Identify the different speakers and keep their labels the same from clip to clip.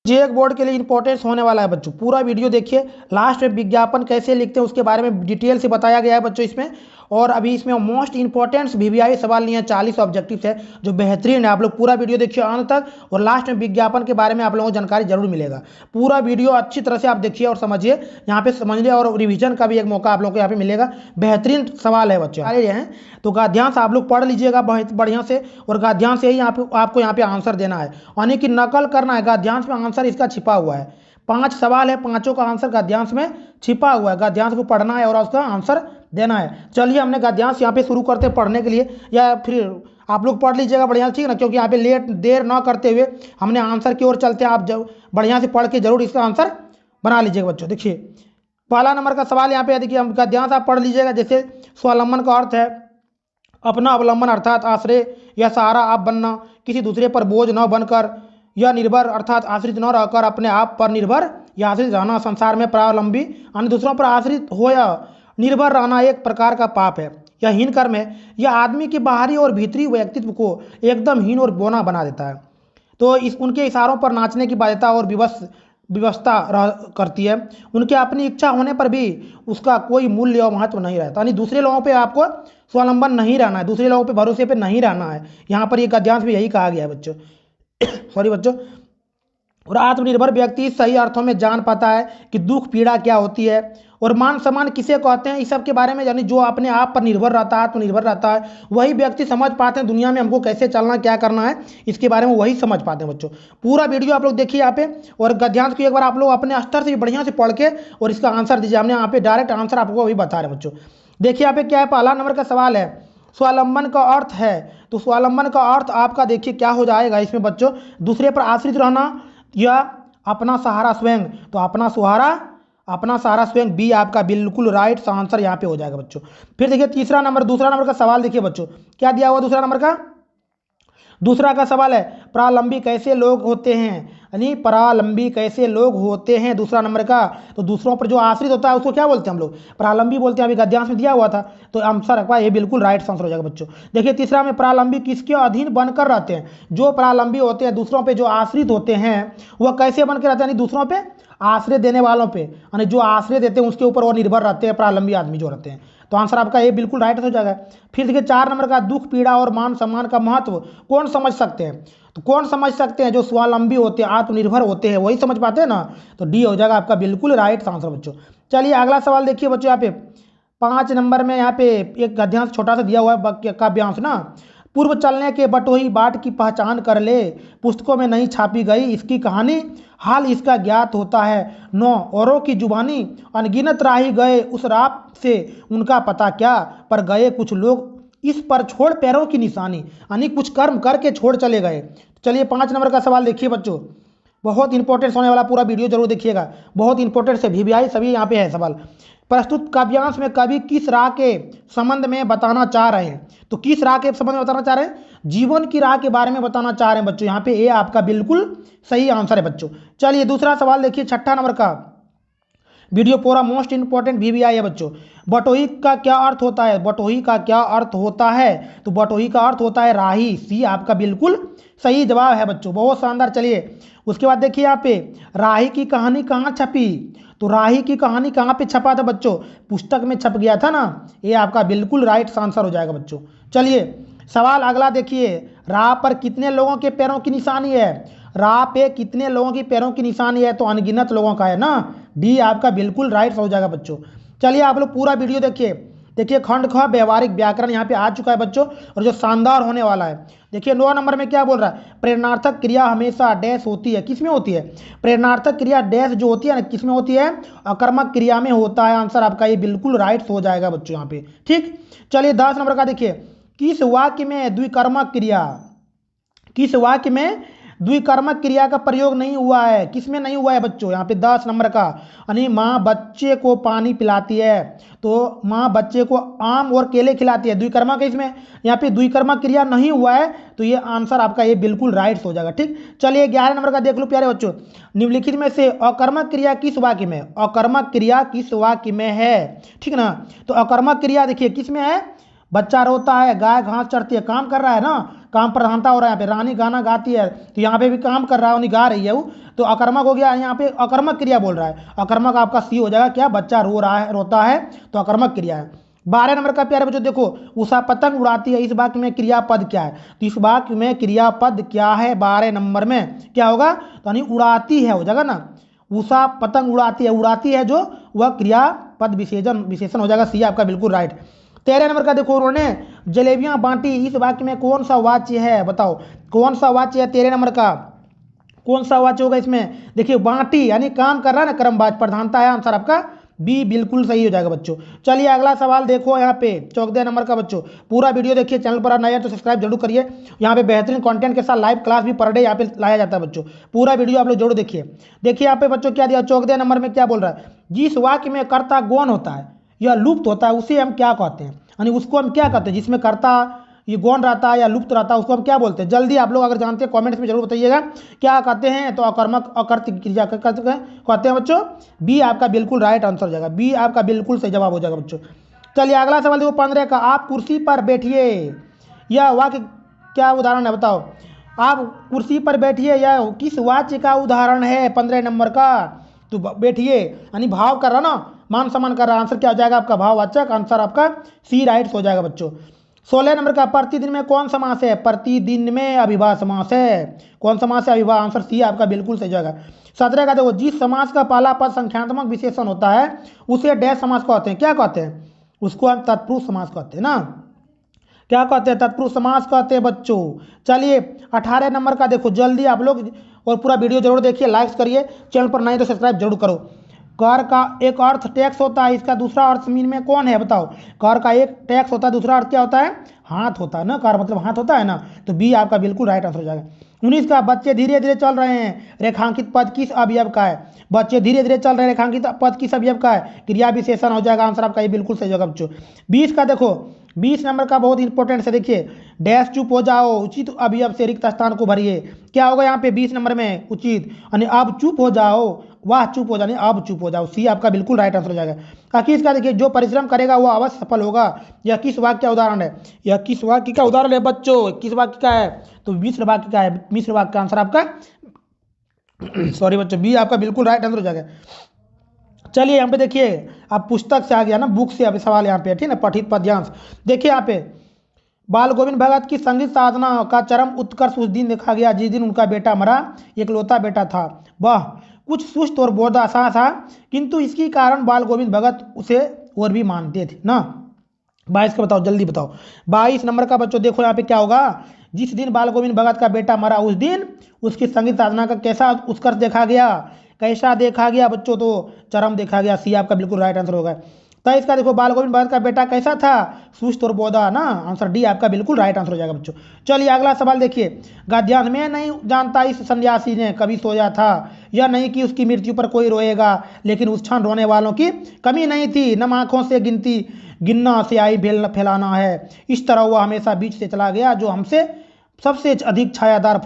Speaker 1: ये एक बोर्ड के लिए इंपॉर्टेंस होने वाला है बच्चों। पूरा वीडियो देखिए, लास्ट में विज्ञापन कैसे लिखते हैं उसके बारे में डिटेल से बताया गया है बच्चों इसमें। और अभी इसमें मोस्ट इंपॉर्टेंट वीवीआई सवाल नहीं है, 40 ऑब्जेक्टिव्स है जो बेहतरीन है। आप लोग पूरा वीडियो देखिए अंत तक, और लास्ट में विज्ञापन के बारे में आप लोगों को जानकारी जरूर मिलेगा। पूरा वीडियो अच्छी तरह से आप देखिए और समझिए, यहाँ पे समझिए, और रिवीजन का भी एक मौका आप लोगों को यहाँ पे मिलेगा। बेहतरीन सवाल है बच्चों, ये हैं तो गद्यांश आप लोग पढ़ लीजिएगा बहुत बढ़िया से, और गद्यांश से ही आपको यहाँ पे आंसर देना है, यानी कि नकल करना है। गद्यांश में आंसर इसका छिपा हुआ है, 5 सवाल है, पांचों का आंसर गद्यांश में छिपा हुआ है। गद्यांश को पढ़ना है और उसका आंसर देना है। चलिए हमने गद्यांश यहाँ पे शुरू करते हैं पढ़ने के लिए, या फिर आप लोग पढ़ लीजिएगा बढ़िया, ठीक है ना, क्योंकि यहाँ पे देर ना करते हुए हमने आंसर की ओर चलते हैं। आप जब बढ़िया से पढ़ के जरूर इसका आंसर बना लीजिएगा बच्चों। देखिए पहला नंबर का सवाल यहाँ पे, देखिए हम गद्यांश आप पढ़ लीजिएगा। जैसे स्वावलंबन का अर्थ है अपना अवलंबन अर्थात आश्रय या सहारा आप बनना, किसी दूसरे पर बोझ न बनकर, या निर्भर अर्थात आश्रित न रहकर अपने आप पर निर्भर या आश्रित रहना। संसार में परावलंबी अन्य दूसरों पर आश्रित हो या निर्भर रहना एक प्रकार का पाप है, यह हीन कर्म है। यह आदमी के बाहरी और भीतरी व्यक्तित्व को एकदम हीन और बौना बना देता है। तो उनके इशारों पर नाचने की बाध्यता और व्यवस्था करती है। उनके अपनी इच्छा होने पर भी उसका कोई मूल्य और महत्व नहीं रहता, यानी दूसरे लोगों पे आपको स्वावलंबन नहीं रहना है, दूसरे लोगों पे भरोसे पे नहीं रहना है। यहाँ पर ये गद्यांश में यही कहा गया है बच्चों। सॉरी बच्चों। और आत्मनिर्भर व्यक्ति सही अर्थों में जान पाता है कि दुख पीड़ा क्या होती है और मान सम्मान किसे कहते हैं, इस सब के बारे में, यानी जो अपने आप पर निर्भर रहता है, आत्मनिर्भर रहता है, वही व्यक्ति समझ पाते हैं दुनिया में हमको कैसे चलना, क्या करना है, इसके बारे में वही समझ पाते हैं बच्चों। पूरा वीडियो आप लोग देखिए यहाँ पे, और गद्यांश को एक बार आप लोग अपने स्तर से बढ़िया से पढ़ के और इसका आंसर दीजिए। हमने यहाँ पे डायरेक्ट आंसर आपको अभी बता रहे हैं बच्चों। देखिए यहाँ पे क्या है, पहला नंबर का सवाल है स्वावलंबन का अर्थ है। तो स्वावलंबन का अर्थ आपका देखिए क्या हो जाएगा इसमें बच्चों, दूसरे पर आश्रित रहना या अपना सहारा स्वयं। तो अपना सहारा स्वयं बी आपका बिल्कुल राइट आंसर यहाँ पे हो जाएगा बच्चों। फिर देखिए दूसरा नंबर का सवाल देखिए बच्चों, क्या दिया हुआ दूसरा का सवाल है परावलंबी कैसे लोग होते हैं, यानी परावलंबी कैसे लोग होते हैं दूसरा नंबर का। तो दूसरों पर जो आश्रित होता है उसको क्या बोलते हैं हम लोग, परावलंबी बोलते हैं। अभी गद्यांश में दिया हुआ था, तो आंसर रखा ये बिल्कुल राइट आंसर हो जाएगा बच्चों। देखिए तीसरा में परावलंबी किसके अधीन बनकर रहते हैं, जो परावलंबी होते हैं दूसरों पे जो आश्रित होते हैं वह कैसे बनकर रहते हैं, यानी दूसरों पे आश्रय देने वालों पे, यानी जो आश्रय देते हैं उसके ऊपर वो निर्भर रहते हैं परावलंबी आदमी जो रहते हैं। तो आंसर आपका ये बिल्कुल राइट हो जाएगा। फिर देखिए 4 नंबर का दुख पीड़ा और मान सम्मान का महत्व कौन समझ सकते हैं, तो कौन समझ सकते हैं, जो स्वावलंबी होते हैं, आत्मनिर्भर होते हैं, वही समझ पाते हैं ना। तो डी हो जाएगा आपका बिल्कुल राइट आंसर बच्चों। चलिए अगला सवाल देखिए बच्चों, यहाँ पे 5 नंबर में यहाँ पे एक गद्यांश छोटा सा दिया हुआ है काव्यांश ना। पूर्व चलने के बटोही बाट की पहचान कर ले, पुस्तकों में नहीं छापी गई इसकी कहानी, हाल इसका ज्ञात होता है 9 औरों की जुबानी, अनगिनत राही गए उस राह से उनका पता क्या, पर गए कुछ लोग इस पर छोड़ पैरों की निशानी, यानी कुछ कर्म करके छोड़ चले गए। चलिए 5 नंबर का सवाल देखिए बच्चों, बहुत इंपॉर्टेंट होने वाला, पूरा वीडियो जरूर देखिएगा, बहुत इंपॉर्टेंट से वीवीआई सभी यहाँ पे है सवाल। प्रस्तुत काव्यांश में कवि किस राह के संबंध में बताना चाह रहे हैं, तो किस राह के संबंध में बताना चाह रहे हैं, जीवन की राह के बारे में बताना चाह रहे हैं बच्चों। यहाँ पे ए आपका बिल्कुल सही आंसर है बच्चों। चलिए दूसरा सवाल देखिए 6 नंबर का, वीडियो पूरा मोस्ट इंपॉर्टेंट वीवीआई है बच्चों। बटोही का क्या अर्थ होता है, बटोही का क्या अर्थ होता है, तो बटोही का अर्थ होता है राही, सी आपका बिल्कुल सही जवाब है बच्चों, बहुत शानदार। चलिए उसके बाद देखिए यहाँ पे राही की कहानी कहाँ छपी, तो राही की कहानी कहाँ पे छपा था बच्चों, पुस्तक में छप गया था ना, ये आपका बिल्कुल राइट आंसर हो जाएगा बच्चों। चलिए सवाल अगला देखिए, राह पर कितने लोगों के पैरों की निशानी है, राह पे कितने लोगों की पैरों की निशानी है, तो अनगिनत लोगों का है ना, डी आपका बिल्कुल राइट हो जाएगा बच्चों। चलिए आप लोग पूरा वीडियो देखिए खंड ख व्यवहारिक व्याकरण यहाँ पे आ चुका है बच्चों, और जो शानदार होने वाला है। देखिए 9 नंबर में क्या बोल रहा है, प्रेरणार्थक क्रिया हमेशा डैश होती है, किस में होती है, प्रेरणार्थक क्रिया डैश जो होती है ना, किस में होती है, अकर्मक क्रिया में होता है। आंसर आपका ये बिल्कुल राइट हो जाएगा बच्चों यहाँ पे, ठीक। चलिए 10 नंबर का देखिए, किस वाक्य में द्विकर्मक क्रिया, किस वाक्य में द्विकर्मक क्रिया का प्रयोग नहीं हुआ है, किसमें नहीं हुआ है बच्चों, यहाँ पे 10 नंबर का, यानी माँ बच्चे को पानी पिलाती है, तो माँ बच्चे को आम और केले खिलाती है, द्विकर्मक है इसमें, यहाँ पे द्विकर्मक क्रिया नहीं हुआ है, तो ये आंसर आपका ये बिल्कुल राइट हो जाएगा, ठीक। चलिए 11 नंबर का देख लो प्यारे बच्चों, निम्नलिखित में से अकर्मक क्रिया किस वाक्य में, अकर्मक क्रिया किस वाक्य में है, ठीक ना। तो अकर्मक क्रिया देखिए किस में है, बच्चा रोता है, गाय घास चढ़ती है, काम कर रहा है ना, काम प्रधानता हो रहा है यहाँ पे। रानी गाना गाती है तो यहाँ पे भी काम कर रहा है, नहीं गा रही है वो, तो अकर्मक हो गया, यहाँ पे अकर्मक क्रिया बोल रहा है। अकर्मक आपका सी हो जाएगा क्या, बच्चा रो रहा है, रोता है तो अकर्मक क्रिया है। 12 नंबर का प्यारे बच्चों देखो, उषा पतंग उड़ाती है, इस वाक्य में क्रियापद क्या है, तो इस वाक्य में क्रियापद क्या है 12 नंबर में, क्या होगा, तो यानी उड़ाती है हो जाएगा ना। उषा पतंग उड़ाती है जो, वह क्रियापद विशेषण हो जाएगा, सी आपका बिल्कुल राइट। 13 नंबर का देखो, उन्होंने जलेबियां बांटी, इस वाक्य में कौन सा वाच्य है, बताओ कौन सा वाच्य है 13 नंबर का, कौन सा वाच्य होगा इसमें, देखिए बांटी यानी काम कर रहा है ना, क्रमवाच प्रधानता है, आंसर आपका बी बिल्कुल सही हो जाएगा बच्चों। चलिए अगला सवाल देखो यहाँ पे 14 नंबर का बच्चों, पूरा वीडियो देखिए, चैनल पर नया है तो सब्सक्राइब जरूर करिए। यहाँ पे बेहतरीन कंटेंट के साथ लाइव क्लास भी पर डे यहाँ पे लाया जाता है बच्चों, पूरा वीडियो आप लोग जरूर देखिए। देखिए यहाँ पे बच्चों क्या दिया, 14 नंबर में क्या बोल रहा है, जिस वाक्य में कर्ता गौण होता है या लुप्त होता है उसे हम क्या कहते हैं, यानी उसको हम क्या कहते हैं, जिसमें कर्ता ये गौण रहता है या लुप्त रहता है उसको हम क्या बोलते हैं, जल्दी आप लोग अगर जानते हैं कमेंट्स में जरूर बताइएगा क्या कहते हैं। तो अकर्मक अकर्त क्रिया कहते हैं बच्चों, बी आपका बिल्कुल राइट आंसर हो जाएगा, बी आपका बिल्कुल सही जवाब हो जाएगा बच्चों। चलिए अगला सवाल देखो 15 का, आप कुर्सी पर बैठिए, यह वाक्य क्या उदाहरण है बताओ, आप कुर्सी पर बैठिए यह किस वाक्य का उदाहरण है 15 नंबर का, तो बैठिए यानी भाव कर रहा ना, मान सम्मान कर रहा, आंसर क्या हो जाएगा आपका भाववाचक, आंसर आपका सी राइट हो जाएगा बच्चों। 16 नंबर का, प्रतिदिन में कौन समास है, प्रतिदिन में अविभाज्य समास है, कौन समास है, अविभाज्य, आंसर सी आपका बिल्कुल सही जाएगा। 17 का देखो, जिस समास का पहला पद संख्यात्मक विशेषण होता है उसे डैश समास कहते हैं, क्या कहते हैं, उसको हम तत्पुरुष समास कहते हैं ना, क्या कहते हैं, तत्पुरुष समास कहते हैं बच्चों। चलिए 18 नंबर का देखो, जल्दी आप लोग और पूरा वीडियो जरूर देखिए, लाइक्स करिए, चैनल पर नहीं तो सब्सक्राइब जरूर करो। कर का एक अर्थ टैक्स होता है, इसका दूसरा अर्थ मीन में कौन है बताओ, कर का एक टैक्स होता है, दूसरा अर्थ क्या होता है, हाथ होता है ना, कर मतलब हाथ होता है ना, तो बी आपका बिल्कुल राइट आंसर हो जाएगा। 19 का, बच्चे धीरे धीरे चल रहे हैं, रेखांकित पद किस अवयव का है, बच्चे धीरे धीरे चल रहे हैं, रेखांकित पद किस अवयव का है, क्रिया विशेषण हो जाएगा, आंसर आपका ये बिल्कुल सही होगा बच्चों। 20 का देखो, 20 नंबर का बहुत इंपॉर्टेंट से देखिए, डैश चुप हो जाओ, उचित अवयव से रिक्त स्थान को भरिए, क्या होगा यहाँ पे 20 नंबर में उचित, यानी अब चुप हो जाओ, वाह चुप हो जाने अब चुप हो जाओ, सी आपका बिल्कुल राइट आंसर हो जाएगा। बाकी इसका देखिए, जो परिश्रम करेगा वो अवश्य सफल होगा, यह किस वाक्य का उदाहरण है, यह किस वाक्य का उदाहरण है बच्चों, किस वाक्य का है, तो मिश्र वाक्य का है, मिश्र वाक्य का आंसर आपका सॉरी बच्चों बी आपका बिल्कुल राइट आंसर हो जाएगा। चलिए यहाँ पे देखिए, आप पुस्तक से आ गया ना, बुक से अभी सवाल यहाँ पे ठीक है, पठित पद्यांश देखिए यहाँ पे, बाल गोविंद भगत की संगीत साधना का चरम उत्कर्ष उस दिन देखा गया जिस दिन उनका बेटा मरा, एकलौता बेटा था, वह कुछ सुस्त और बोधासा था, किंतु इसके कारण बाल गोविंद भगत उसे और भी मानते थे ना। 22 का बताओ, जल्दी बताओ 22 नंबर का बच्चों देखो यहाँ पे क्या होगा, जिस दिन बाल गोविंद भगत का बेटा मरा उस दिन उसकी संगीत साधना का कैसा उत्कर्ष देखा गया, कैसा देखा गया बच्चों, तो चरम देखा गया, सी आपका बिल्कुल राइट आंसर होगा। 23 का देखो, बाल गोविंद भगत का बेटा कैसा था, सुस्त और बोधा ना, आंसर डी आपका बिल्कुल राइट आंसर हो जाएगा बच्चों। चलिए अगला सवाल देखिए, गद्यांश में नहीं जानता इस सन्यासी ने कभी सोया था, यह नहीं कि उसकी मृत्यु पर कोई रोएगा, लेकिन उस क्षण रोने वालों की कमी नहीं थी, नम आँखों से गिनना स्याही फैलाना है, इस तरह वह हमेशा बीच से चला गया जो हमसे सबसे अधिक छायादार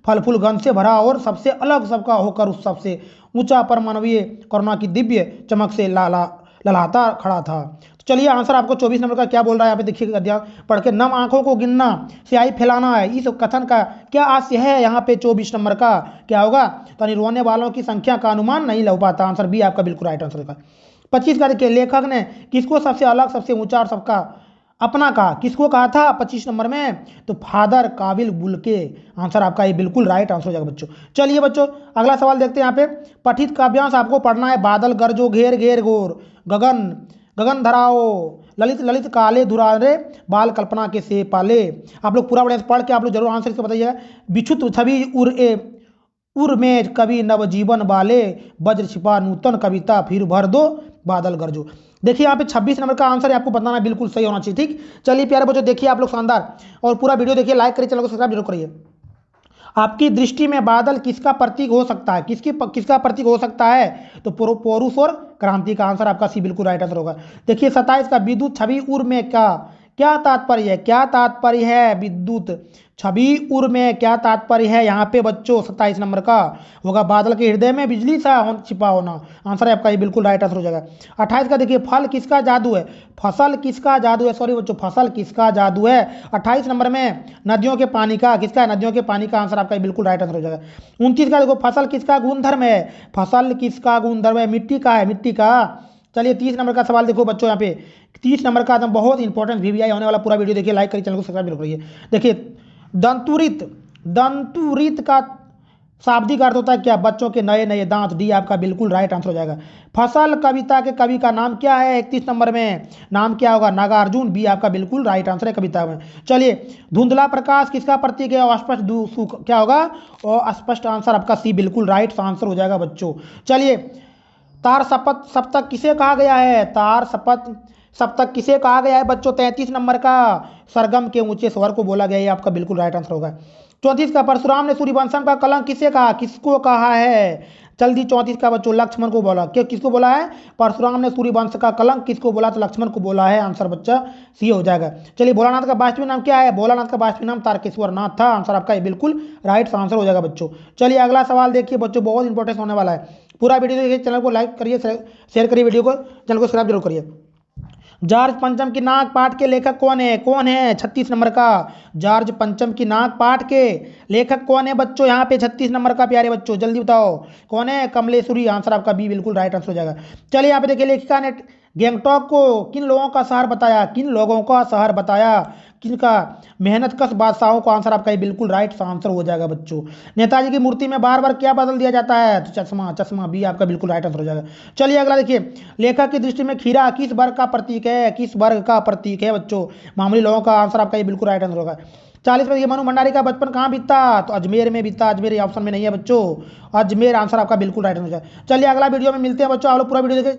Speaker 1: फल फूल गंध से भरा और सबसे अलग सबका होकर उस सबसे ऊंचा परमाणवीय करुणा की दिव्य चमक से ललाता खड़ा था। तो चलिए आंसर आपको 24 नंबर का क्या बोल रहा है यहाँ पे देखिए, अध्याय पढ़ के, नम आंखों को गिनना स्याही फैलाना है, इस कथन का क्या आशय है यहाँ पे 24 नंबर का क्या होगा, तो रोने वालों की संख्या का अनुमान नहीं लग पाता, आंसर बी आपका बिल्कुल राइट आंसर होगा। 25 का देखिए, लेखक ने किसको सबसे अलग सबसे ऊंचा और सबका अपना कहा, किसको कहा था 25 नंबर में, तो फादर काबिल बुल्के, आंसर आपका ये बिल्कुल राइट आंसर हो जाएगा बच्चों। चलिए बच्चों अगला सवाल देखते हैं यहाँ पे, पठित काव्यांश आपको पढ़ना है, बादल गरजो घेर घेर गोर, गगन गगन धराओ, ललित ललित काले धुरारे, बाल कल्पना के से पाले, आप लोग पूरा बढ़िया पढ़ के आप लोग जरूर आंसर इसको बताइएगा। बिछुत छवि उर में कवि नवजीवन बाले, वज्र छिपा नूतन कविता फिर भर दो बादल गरजो। देखिए यहाँ पे 26 नंबर का आंसर है, आपको बताना बिल्कुल सही होना चाहिए, ठीक। चलिए प्यारे बच्चों देखिए आप लोग शानदार, और पूरा वीडियो देखिए, लाइक करिए, चैनल को सब्सक्राइब जरूर करिए। आपकी दृष्टि में बादल किसका प्रतीक हो सकता है, किसका प्रतीक हो सकता है, तो पौरुष और क्रांति का, आंसर आपका सी बिल्कुल राइट आंसर होगा। देखिए 27 का, विद्युत छवि उर में क्या तात्पर्य है, क्या तात्पर्य है विद्युत छवि उर में क्या तात्पर्य है यहाँ पे बच्चों? 27 नंबर का होगा बादल के हृदय में बिजली सा छिपा होना। आंसर है आपका ये बिल्कुल राइट आंसर हो जाएगा। 28 का देखिए, फल किसका जादू है? फसल किसका जादू है? सॉरी बच्चों, फसल किसका जादू है? 28 नंबर में नदियों के पानी का, किसका है? नदियों के पानी का। आंसर आपका ये बिल्कुल राइट आंसर हो जाएगा। 29 का देखो, फसल किसका गुणधर्म है? फसल किसका गुणधर्म है? मिट्टी का है, मिट्टी का। चलिए 30 नंबर का सवाल देखो बच्चों, यहाँ पे 30 नंबर का एकदम बहुत इंपॉर्टेंट वीवीआई होने वाला, पूरा वीडियो देखिए, लाइक करिए, चैनल को सब्सक्राइब जरूर करिए। देखिए, दंतुरित, दंतुरित का शाब्दिक अर्थ होता है क्या? बच्चों के नए नए दांत। डी आपका बिल्कुल राइट आंसर हो जाएगा। फसल कविता के कवि का नाम क्या है? 31 नंबर में नाम क्या होगा? नागार्जुन। बी आपका बिल्कुल राइट आंसर है कविता में। चलिए, धुंधला प्रकाश किसका प्रतीक है? अस्पष्ट क्या होगा? और अस्पष्ट। आंसर आपका सी बिल्कुल राइट आंसर हो जाएगा बच्चों। चलिए, तार सप्तक सप्तक किसे कहा गया है? तार सप्तक सप्तक किसे कहा गया है बच्चों? 33 नंबर का सरगम के ऊंचे स्वर को बोला गया है। आपका बिल्कुल राइट आंसर होगा। 34 का परशुराम ने सूर्यवंशम का कलंक किसे कहा? किसको कहा है? जल्दी 34 का बच्चों, लक्ष्मण को बोला। क्या किसको बोला है? परशुराम ने सूर्यवंश का कलंक किसको बोला? तो लक्ष्मण को बोला है। आंसर बच्चा सी हो जाएगा। चलिए, भोलानाथ का वास्तविक नाम क्या है? भोलानाथ का वास्तविक नाम तारकेश्वर नाथ था। आंसर आपका ये बिल्कुल राइट आंसर हो जाएगा बच्चों। चलिए, अगला सवाल देखिए बच्चों, बहुत इंपॉर्टेंट होने वाला है। पूरा वीडियो देखिए, चैनल को लाइक करिए, शेयर करिए, वीडियो को, चैनल को सब्सक्राइब जरूर करिए। जॉर्ज पंचम की नाग पाठ के लेखक कौन है? कौन है? 36 नंबर का जॉर्ज पंचम की नाग पाठ के लेखक कौन है बच्चों? यहाँ पे 36 नंबर का प्यारे बच्चों, जल्दी बताओ कौन है? कमलेश्वरी। आंसर आपका बी बिल्कुल राइट आंसर हो जाएगा। चलिए, यहाँ पे देखिए, लेखिका ने गैंगटॉक को किन लोगों का शहर बताया? किन लोगों का शहर बताया? किनका? मेहनतकश बादशाहों को। आंसर आपका ये बिल्कुल राइट आंसर हो जाएगा बच्चों। नेताजी की मूर्ति में बार बार क्या बदल दिया जाता है? तो चश्मा। चश्मा बी आपका बिल्कुल राइट आंसर हो जाएगा। चलिए, अगला देखिए, लेखक की दृष्टि में खीरा किस वर्ग का प्रतीक है? किस वर्ग का प्रतीक है बच्चों? मामूली लोगों का। आंसर आपका ये बिल्कुल राइट आंसर होगा। 40 में देखिए, मनु भंडारी का बचपन कहाँ बीता? तो अजमेर में बीता। अजमेर ऑप्शन में नहीं है बच्चों, अजमेर। आंसर आपका बिल्कुल राइट आंसर हो जाएगा। चलिए, अगला वीडियो में मिलते हैं बच्चों। आप लोग पूरा वीडियो देखिए।